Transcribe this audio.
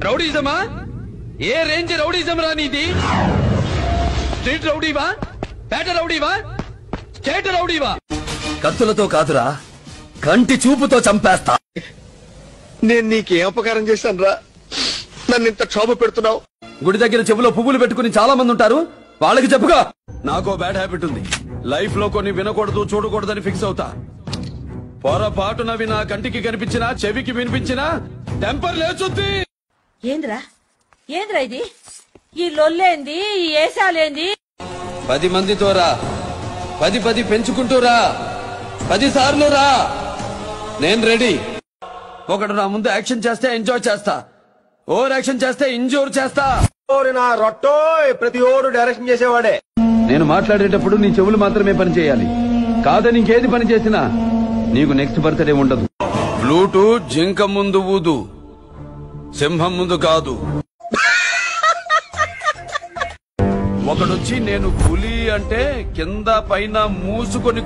రౌడీజమా? ఏ range rowdyism రా నీది? Street రౌడీవా, పేట రౌడీవా, state రౌడీవా? కత్తులతో కాదురా, కంటి చూపుతో చంపేస్తా. నేను నీకేం అపకారం చేశాను రా? నన్ను ఇంత క్షోభ పెడుతున్నావు. గుడి దగ్గర చెవులో పువ్వులు పెట్టుకుని చాలా మంది ఉంటారు, వాళ్ళకి చెప్పుగా. నాకో బ్యాడ్ హ్యాబిట్ ఉంది, లైఫ్ లో కొన్ని వినకూడదు చూడకూడదని ఫిక్స్ అవుతా. పొరపాటునవి నా కంటికి కనిపించినా చెవికి వినిపించినా టెంపర్ లేచుద్ది. ఏంద్రా ఏంద్రా ఇది? ఈ లొల్లేంది, ఈ ఏసాలేంది? 10 మందితో రా, 10 పెంచుకుంటూ రా, 10 సార్లు రా, నేను రెడీ. ఒకడు నా ముందు యాక్షన్ చేస్తే ఎంజాయ్ చేస్తా, ఓవర్ యాక్షన్ చేస్తే ఇంజూర్ చేస్తా. నా రొట్టో ప్రతి ఓడు డైరెక్షన్ చేసేవాడే. నేను మాట్లాడేటప్పుడు నీ చెవులు మాత్రమే పని చేయాలి, కాదని ఇంకేది పని చేసినా నీకు నెక్స్ట్ బర్త్డే ఉండదు. ఫ్లూటు జింక ముందు ఊదు, సింహం ముందు కాదు. ఒకడొచ్చి నేను పులి అంటే కింద పైన మూసుకొని